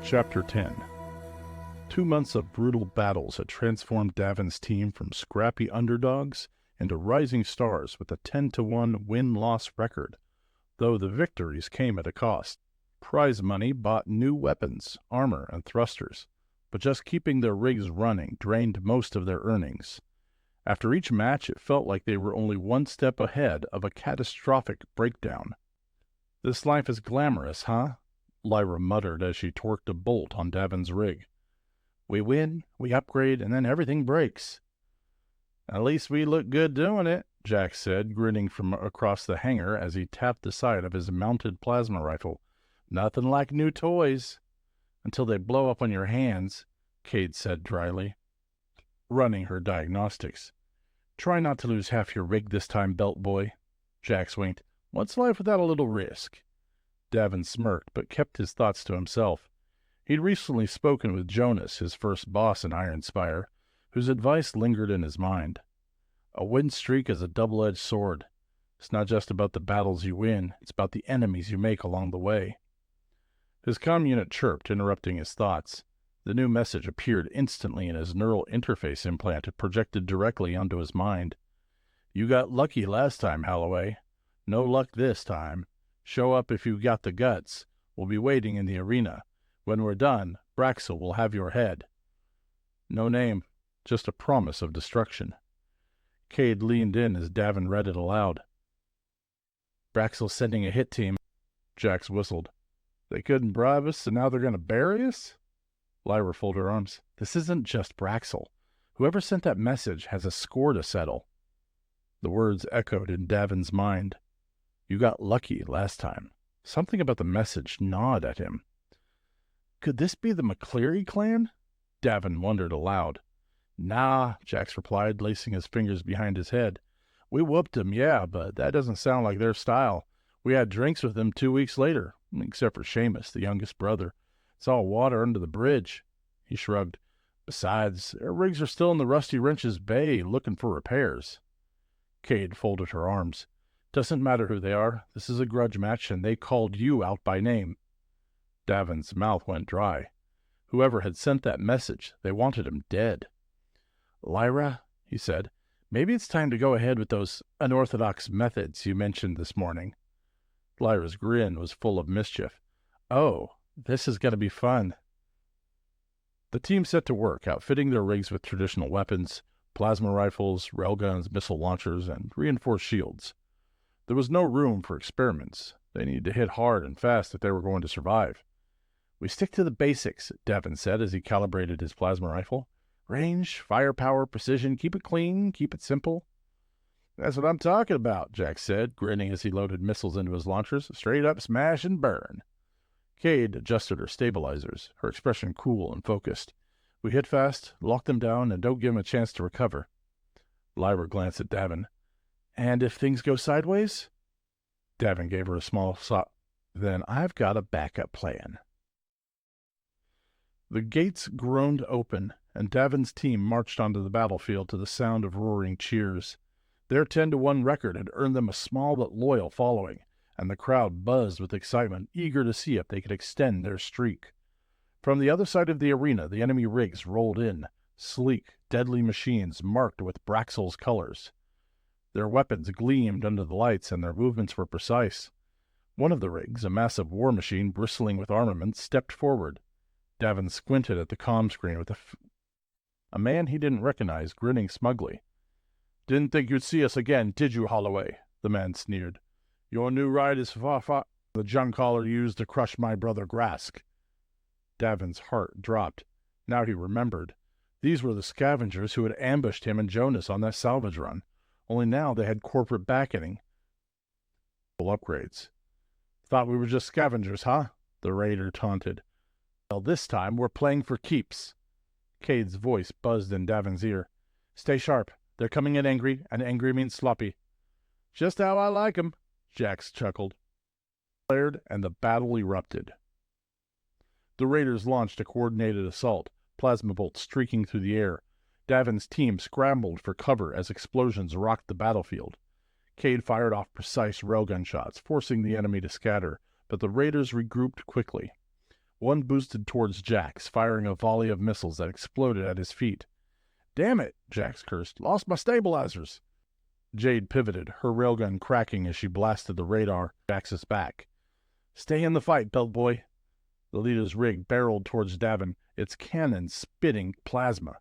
Chapter 10. 2 months of brutal battles had transformed Davin's team from scrappy underdogs into rising stars with a 10-1 win-loss record, though the victories came at a cost. Prize money bought new weapons, armor, and thrusters, but just keeping their rigs running drained most of their earnings. After each match, it felt like they were only one step ahead of a catastrophic breakdown. "This life is glamorous, huh?" Lyra muttered as she torqued a bolt on Davin's rig. "We win, we upgrade, and then everything breaks." "At least we look good doing it," Jack said, grinning from across the hangar as he tapped the sight of his mounted plasma rifle. "Nothing like new toys." "Until they blow up on your hands," Cade said dryly, running her diagnostics. "Try not to lose half your rig this time, Belt Boy." Jack winked. "What's life without a little risk?" Davin smirked, but kept his thoughts to himself. He'd recently spoken with Jonas, his first boss in Ironspire, whose advice lingered in his mind. A win streak is a double-edged sword. It's not just about the battles you win, it's about the enemies you make along the way. His comm unit chirped, interrupting his thoughts. The new message appeared instantly in his neural interface implant projected directly onto his mind. "You got lucky last time, Holloway. No luck this time. Show up if you got the guts. We'll be waiting in the arena. When we're done, Braxel will have your head." No name, just a promise of destruction. Cade leaned in as Davin read it aloud. "Braxel's sending a hit team." Jax whistled. "They couldn't bribe us, so now they're going to bury us?" Lyra folded her arms. "This isn't just Braxel. Whoever sent that message has a score to settle." The words echoed in Davin's mind. "You got lucky last time." Something about the message gnawed at him. Could this be the McCleary clan? Davin wondered aloud. "Nah," Jax replied, lacing his fingers behind his head. "We whooped them, yeah, but that doesn't sound like their style. We had drinks with them 2 weeks later, except for Seamus, the youngest brother. It's all water under the bridge." He shrugged. "Besides, their rigs are still in the Rusty Wrench's bay looking for repairs." Cade folded her arms. "Doesn't matter who they are. This is a grudge match, and they called you out by name." Davin's mouth went dry. Whoever had sent that message, they wanted him dead. "Lyra," he said, "maybe it's time to go ahead with those unorthodox methods you mentioned this morning." Lyra's grin was full of mischief. "Oh, this is going to be fun." The team set to work, outfitting their rigs with traditional weapons, plasma rifles, railguns, missile launchers, and reinforced shields. There was no room for experiments. They needed to hit hard and fast if they were going to survive. "We stick to the basics," Davin said as he calibrated his plasma rifle. "Range, firepower, precision, keep it clean, keep it simple." "That's what I'm talking about," Jack said, grinning as he loaded missiles into his launchers. "Straight up smash and burn." Cade adjusted her stabilizers, her expression cool and focused. "We hit fast, lock them down, and don't give them a chance to recover." Lyra glanced at Davin. "And if things go sideways?" Davin gave her a small sob. "Then I've got a backup plan." The gates groaned open, and Davin's team marched onto the battlefield to the sound of roaring cheers. Their 10-1 record had earned them a small but loyal following, and the crowd buzzed with excitement, eager to see if they could extend their streak. From the other side of the arena, the enemy rigs rolled in, sleek, deadly machines marked with Braxel's colors. Their weapons gleamed under the lights, and their movements were precise. One of the rigs, a massive war machine bristling with armament, stepped forward. Davin squinted at the comm screen with a man he didn't recognize grinning smugly. "Didn't think you'd see us again, did you, Holloway?" the man sneered. "Your new ride is far the junk hauler used to crush my brother Grask." Davin's heart dropped. Now he remembered. These were the scavengers who had ambushed him and Jonas on that salvage run. Only now they had corporate backing. Upgrades. "Thought we were just scavengers, huh?" the raider taunted. "Well, this time we're playing for keeps." Cade's voice buzzed in Davin's ear. "Stay sharp. They're coming in angry, and angry means sloppy." "Just how I like 'em," Jax chuckled. Flared, and the battle erupted. The raiders launched a coordinated assault, plasma bolts streaking through the air. Davin's team scrambled for cover as explosions rocked the battlefield. Cade fired off precise railgun shots, forcing the enemy to scatter, but the raiders regrouped quickly. One boosted towards Jax, firing a volley of missiles that exploded at his feet. "Damn it," Jax cursed. "Lost my stabilizers." Jade pivoted, her railgun cracking as she blasted the radar Jax's back. "Stay in the fight, belt boy." The leader's rig barreled towards Davin, its cannon spitting plasma.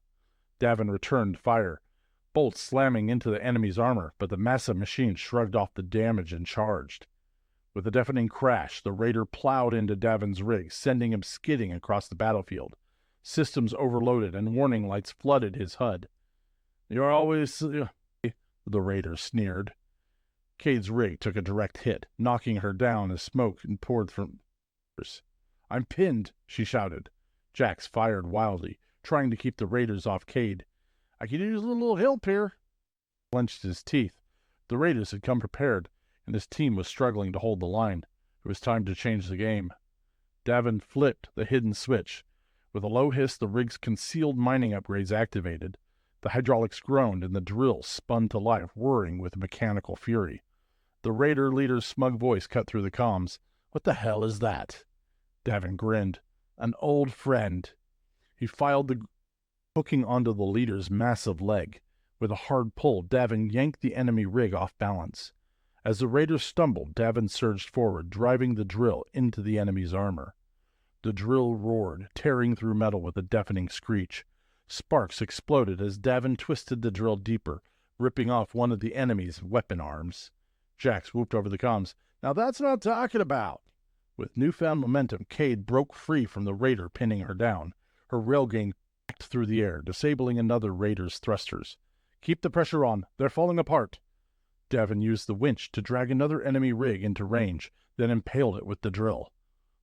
Davin returned fire, bolts slamming into the enemy's armor, but the massive machine shrugged off the damage and charged. With a deafening crash, the raider plowed into Davin's rig, sending him skidding across the battlefield. Systems overloaded and warning lights flooded his HUD. "You're always..." the raider sneered. Cade's rig took a direct hit, knocking her down as smoke poured from hers. "I'm pinned," she shouted. Jax fired wildly, trying to keep the raiders off Cade. "I could use a little help here." He clenched his teeth. The raiders had come prepared, and his team was struggling to hold the line. It was time to change the game. Davin flipped the hidden switch. With a low hiss, the rig's concealed mining upgrades activated. The hydraulics groaned, and the drill spun to life, whirring with mechanical fury. The raider leader's smug voice cut through the comms. "What the hell is that?" Davin grinned. "An old friend." He filed the hooking onto the leader's massive leg. With a hard pull, Davin yanked the enemy rig off balance. As the raider stumbled, Davin surged forward, driving the drill into the enemy's armor. The drill roared, tearing through metal with a deafening screech. Sparks exploded as Davin twisted the drill deeper, ripping off one of the enemy's weapon arms. Jax whooped over the comms. "Now that's what I'm talking about." With newfound momentum, Cade broke free from the raider pinning her down. Her railgun cracked through the air, disabling another raider's thrusters. "Keep the pressure on. They're falling apart." Davin used the winch to drag another enemy rig into range, then impaled it with the drill.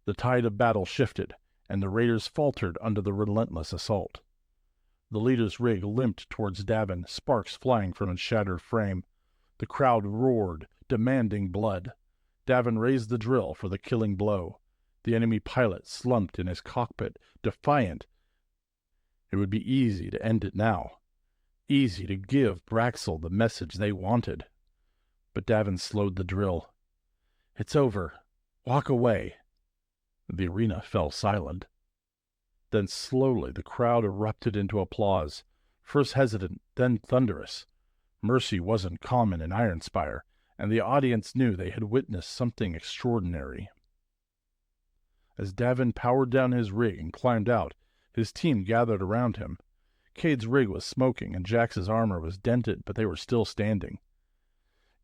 The tide of battle shifted, and the raiders faltered under the relentless assault. The leader's rig limped towards Davin, sparks flying from its shattered frame. The crowd roared, demanding blood. Davin raised the drill for the killing blow. The enemy pilot slumped in his cockpit, defiant. It would be easy to end it now. Easy to give Braxel the message they wanted. But Davin slowed the drill. "It's over. Walk away." The arena fell silent. Then slowly the crowd erupted into applause, first hesitant, then thunderous. Mercy wasn't common in Ironspire, and the audience knew they had witnessed something extraordinary. As Davin powered down his rig and climbed out, his team gathered around him. Cade's rig was smoking, and Jax's armor was dented, but they were still standing.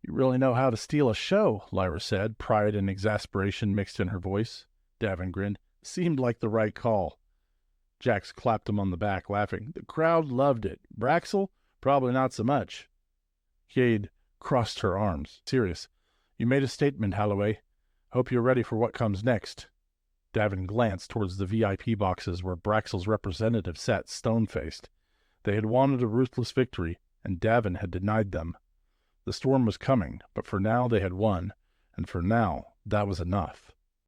"You really know how to steal a show," Lyra said, pride and exasperation mixed in her voice. Davin grinned. "Seemed like the right call." Jax clapped him on the back, laughing. "The crowd loved it. Braxel? Probably not so much." Cade crossed her arms. "Serious. You made a statement, Holloway. Hope you're ready for what comes next." Davin glanced towards the VIP boxes where Braxel's representative sat stone-faced. They had wanted a ruthless victory, and Davin had denied them. The storm was coming, but for now they had won, and for now that was enough.